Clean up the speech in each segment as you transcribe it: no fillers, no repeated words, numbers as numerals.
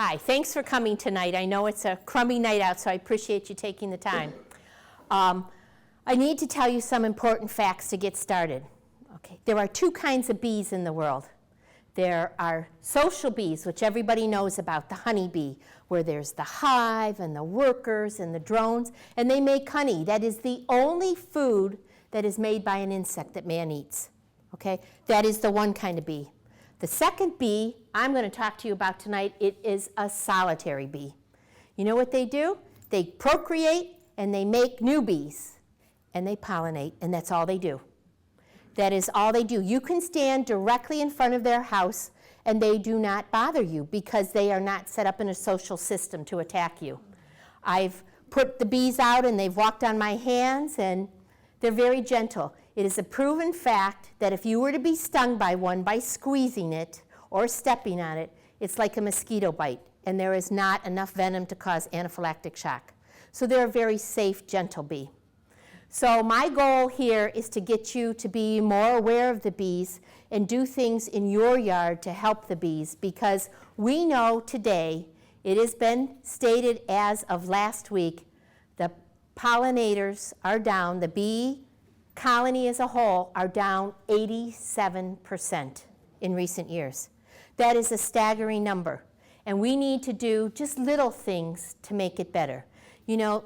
Hi, thanks for coming tonight. I know it's a crummy night out, so I appreciate you taking the time. I need to tell you some important facts to get started. Okay, there are two kinds of bees in the world. There are social bees, which everybody knows about, the honeybee, where there's the hive and the workers and the drones, and they make honey. That is the only food that is made by an insect that man eats. Okay, that is the one kind of bee. The second bee I'm going to talk to you about tonight, it is a solitary bee. You know what they do? They procreate and they make new bees and they pollinate, and that's all they do. That is all they do. You can stand directly in front of their house and they do not bother you because they are not set up in a social system to attack you. I've put the bees out and they've walked on my hands and they're very gentle. It is a proven fact that if you were to be stung by one by squeezing it or stepping on it, it's like a mosquito bite, and there is not enough venom to cause anaphylactic shock. So they're a very safe, gentle bee. So my goal here is to get you to be more aware of the bees and do things in your yard to help the bees, because we know today, it has been stated as of last week, the pollinators are down, the bee colony as a whole are down 87% in recent years. That is a staggering number, and we need to do just little things to make it better. You know,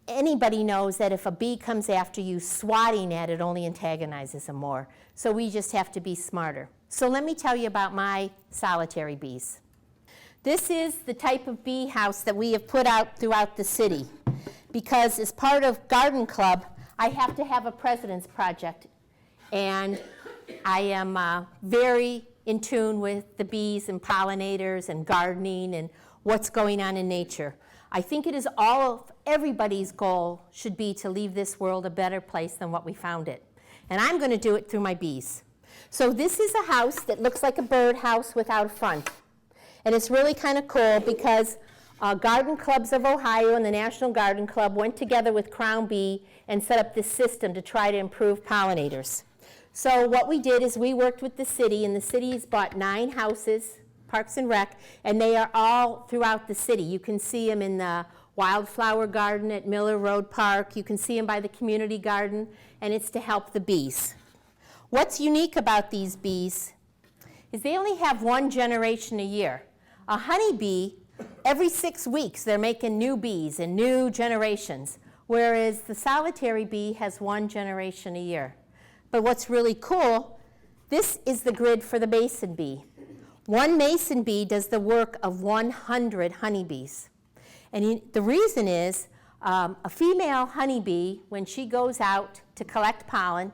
anybody knows that if a bee comes after you, swatting at it only antagonizes them more. So we just have to be smarter. So let me tell you about my solitary bees. This is the type of bee house that we have put out throughout the city, because as part of Garden Club, I have to have a president's project, and I am very in tune with the bees and pollinators and gardening and what's going on in nature. I think it is all of everybody's goal should be to leave this world a better place than what we found it. And I'm going to do it through my bees. So this is a house that looks like a birdhouse without a front. And it's really kind of cool because Garden Clubs of Ohio and the National Garden Club went together with Crown Bee and set up this system to try to improve pollinators. So what we did is we worked with the city, and the city has bought 9 houses, Parks and Rec, and they are all throughout the city. You can see them in the Wildflower Garden at Miller Road Park. You can see them by the community garden, and it's to help the bees. What's unique about these bees is they only have one generation a year. A honeybee, every 6 weeks, they're making new bees and new generations, whereas the solitary bee has one generation a year. But what's really cool, this is the grid for the mason bee. One mason bee does the work of 100 honeybees. And the reason is a female honeybee, when she goes out to collect pollen,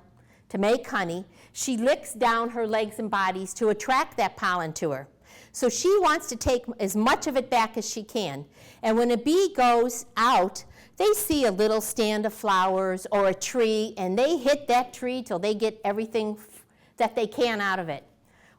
to make honey, she licks down her legs and bodies to attract that pollen to her. So she wants to take as much of it back as she can. And when a bee goes out, they see a little stand of flowers or a tree, and they hit that tree till they get everything that they can out of it.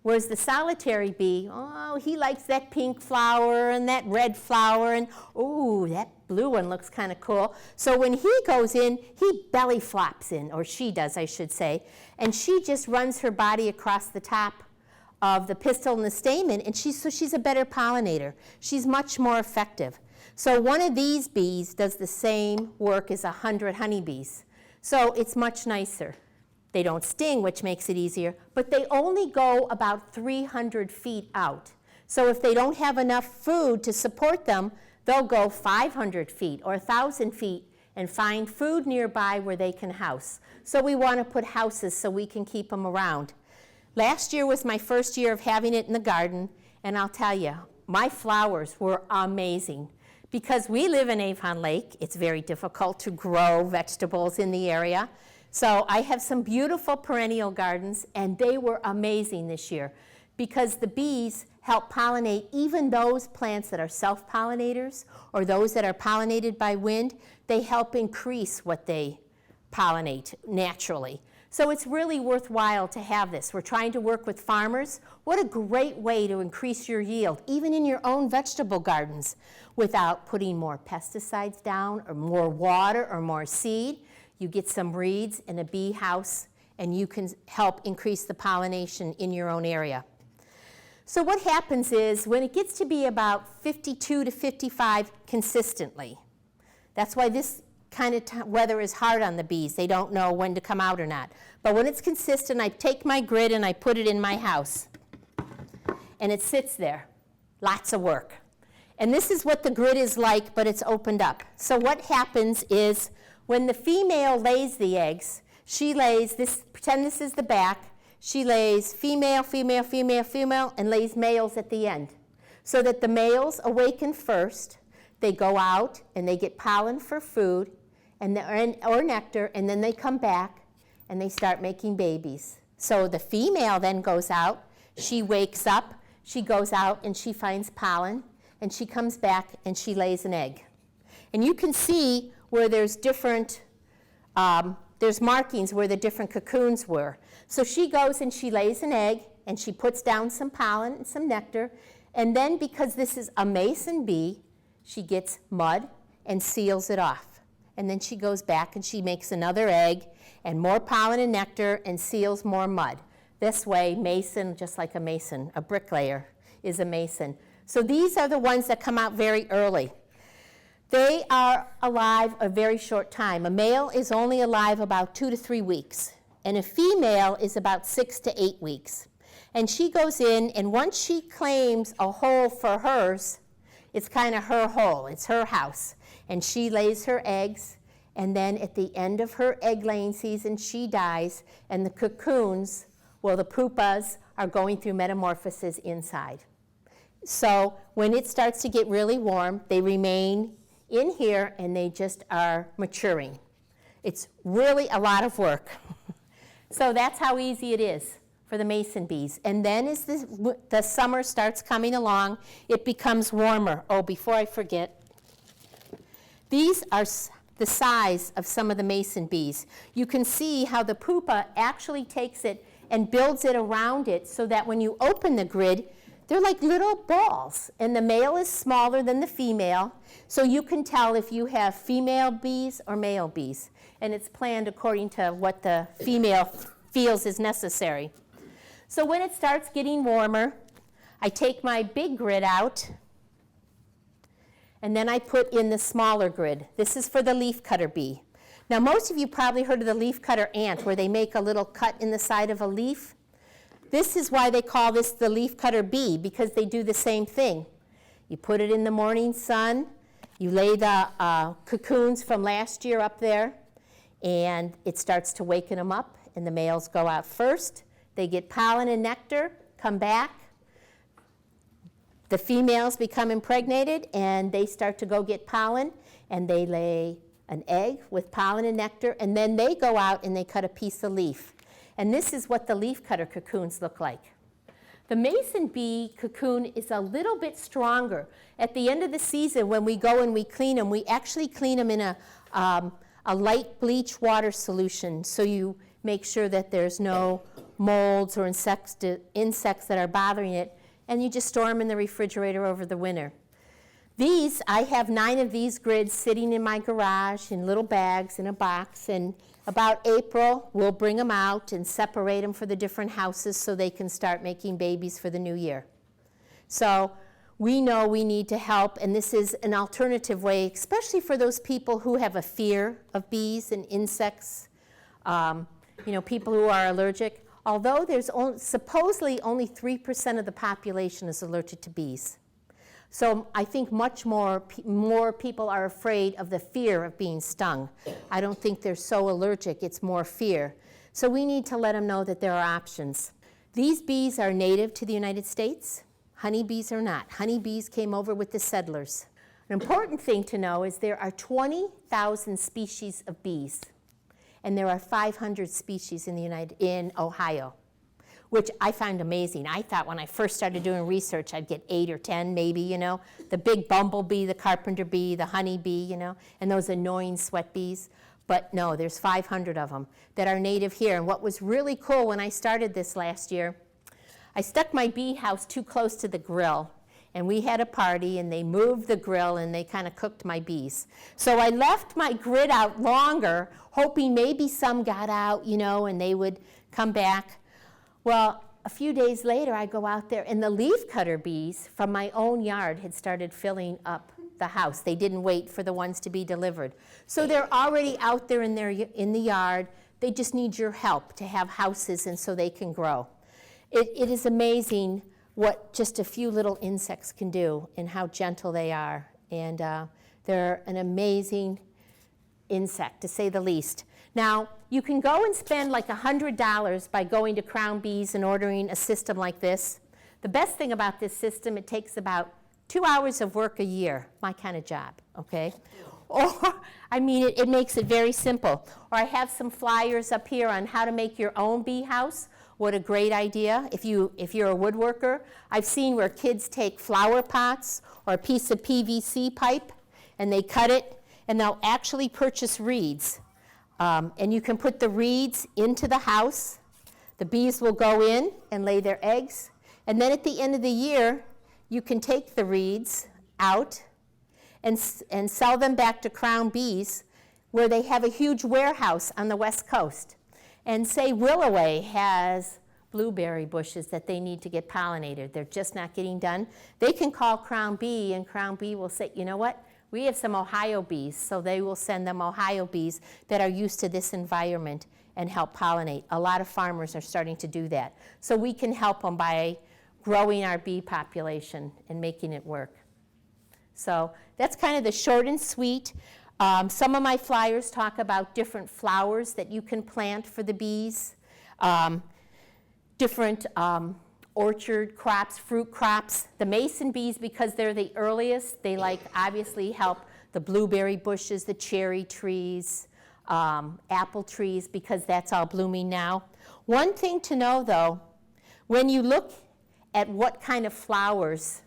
Whereas the solitary bee, oh, he likes that pink flower and that red flower, and ooh, that blue one looks kind of cool. So when he goes in, he belly flops in, or she does, I should say, and she just runs her body across the top of the pistil and the stamen, and she's a better pollinator. She's much more effective. So one of these bees does the same work as 100 honeybees. So it's much nicer. They don't sting, which makes it easier, but they only go about 300 feet out. So if they don't have enough food to support them, they'll go 500 feet or 1,000 feet and find food nearby where they can house. So we want to put houses so we can keep them around. Last year was my first year of having it in the garden, and I'll tell you, my flowers were amazing. Because we live in Avon Lake, it's very difficult to grow vegetables in the area. So I have some beautiful perennial gardens, and they were amazing this year because the bees help pollinate even those plants that are self-pollinators or those that are pollinated by wind. They help increase what they pollinate naturally. So it's really worthwhile to have this. We're trying to work with farmers. What a great way to increase your yield, even in your own vegetable gardens, without putting more pesticides down or more water or more seed. You get some reeds in a bee house, and you can help increase the pollination in your own area. So what happens is when it gets to be about 52 to 55 consistently, that's why this kind of weather is hard on the bees. They don't know when to come out or not. But when it's consistent, I take my grid and I put it in my house. And it sits there. Lots of work. And this is what the grid is like, but it's opened up. So what happens is when the female lays the eggs, she lays this, pretend this is the back, she lays female, female, female, female, and lays males at the end. So that the males awaken first, they go out and they get pollen for food or nectar, and then they come back and they start making babies. So the female then goes out, she wakes up, she goes out and she finds pollen, and she comes back and she lays an egg. And you can see where there's different, there's markings where the different cocoons were. So she goes and she lays an egg, and she puts down some pollen and some nectar, and then because this is a mason bee, she gets mud and seals it off. And then she goes back and she makes another egg, and more pollen and nectar, and seals more mud. This way, mason, just like a mason, a bricklayer is a mason. So these are the ones that come out very early. They are alive a very short time. A male is only alive about 2 to 3 weeks, and a female is about 6 to 8 weeks. And she goes in, and once she claims a hole for hers, it's kind of her hole, it's her house. And she lays her eggs, and then at the end of her egg laying season, she dies, and the cocoons, well, the pupas are going through metamorphosis inside. So when it starts to get really warm, they remain in here, and they just are maturing. It's really a lot of work. So that's how easy it is for the mason bees. And then as the summer starts coming along, it becomes warmer. Oh, before I forget, these are the size of some of the mason bees. You can see how the pupa actually takes it and builds it around it so that when you open the grid, they're like little balls. And the male is smaller than the female, so you can tell if you have female bees or male bees. And it's planned according to what the female feels is necessary. So when it starts getting warmer, I take my big grid out, and then I put in the smaller grid. This is for the leafcutter bee. Now, most of you probably heard of the leafcutter ant, where they make a little cut in the side of a leaf. This is why they call this the leafcutter bee, because they do the same thing. You put it in the morning sun, you lay the cocoons from last year up there, and it starts to waken them up, and the males go out first. They get pollen and nectar, come back. The females become impregnated, and they start to go get pollen, and they lay an egg with pollen and nectar, and then they go out and they cut a piece of leaf. And this is what the leafcutter cocoons look like. The mason bee cocoon is a little bit stronger. At the end of the season, when we go and we clean them, we actually clean them in a light bleach water solution, so you make sure that there's no molds or insects that are bothering it, and you just store them in the refrigerator over the winter. These, I have 9 of these grids sitting in my garage in little bags in a box, and about April, we'll bring them out and separate them for the different houses so they can start making babies for the new year. So we know we need to help, and this is an alternative way, especially for those people who have a fear of bees and insects, people who are allergic. Although there's supposedly only 3% of the population is allergic to bees. So I think much more people are afraid of the fear of being stung. I don't think they're so allergic, it's more fear. So we need to let them know that there are options. These bees are native to the United States. Honeybees are not. Honeybees came over with the settlers. An important thing to know is there are 20,000 species of bees, and there are 500 species in Ohio, which I find amazing. I thought when I first started doing research, I'd get 8 or 10 maybe, the big bumblebee, the carpenter bee, the honeybee, and those annoying sweat bees. But no, there's 500 of them that are native here. And what was really cool when I started this last year, I stuck my bee house too close to the grill, and we had a party, and they moved the grill, and they kind of cooked my bees. So I left my grid out longer, hoping maybe some got out, and they would come back. Well, a few days later, I go out there, and the leafcutter bees from my own yard had started filling up the house. They didn't wait for the ones to be delivered. So they're already out there in the yard. They just need your help to have houses and so they can grow. It is amazing what just a few little insects can do and how gentle they are. And they're an amazing insect, to say the least. Now, you can go and spend like $100 by going to Crown Bees and ordering a system like this. The best thing about this system, it takes about 2 hours of work a year, my kind of job, okay? Or, I mean, it makes it very simple. Or I have some flyers up here on how to make your own bee house. What a great idea. If you're a woodworker, I've seen where kids take flower pots or a piece of PVC pipe and they cut it and they'll actually purchase reeds. And you can put the reeds into the house. The bees will go in and lay their eggs. And then at the end of the year, you can take the reeds out and sell them back to Crown Bees, where they have a huge warehouse on the West Coast. And say Willoway has blueberry bushes that they need to get pollinated. They're just not getting done. They can call Crown Bee, and Crown Bee will say, you know what? We have some Ohio bees, so they will send them Ohio bees that are used to this environment and help pollinate. A lot of farmers are starting to do that. So we can help them by growing our bee population and making it work. So that's kind of the short and sweet. Some of my flyers talk about different flowers that you can plant for the bees, different orchard crops, fruit crops. The mason bees, because they're the earliest, they obviously help the blueberry bushes, the cherry trees, apple trees, because that's all blooming now. One thing to know, though, when you look at what kind of flowers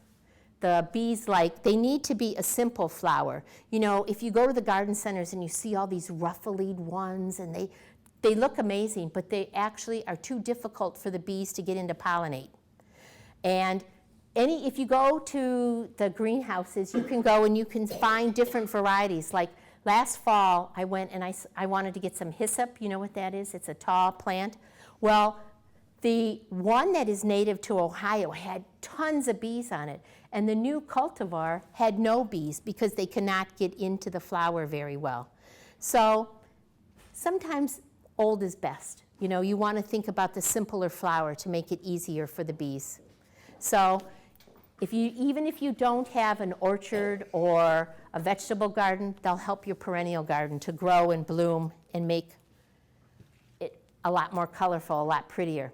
the bees like, they need to be a simple flower. You know, if you go to the garden centers and you see all these ruffled ones, and they look amazing, but they actually are too difficult for the bees to get in to pollinate. And if you go to the greenhouses, you can go and you can find different varieties. Like last fall, I went and I wanted to get some hyssop. You know what that is? It's a tall plant. Well, the one that is native to Ohio had tons of bees on it, and the new cultivar had no bees because they cannot get into the flower very well. So sometimes old is best. You know, you want to think about the simpler flower to make it easier for the bees. So even if you don't have an orchard or a vegetable garden, they'll help your perennial garden to grow and bloom and make it a lot more colorful, a lot prettier.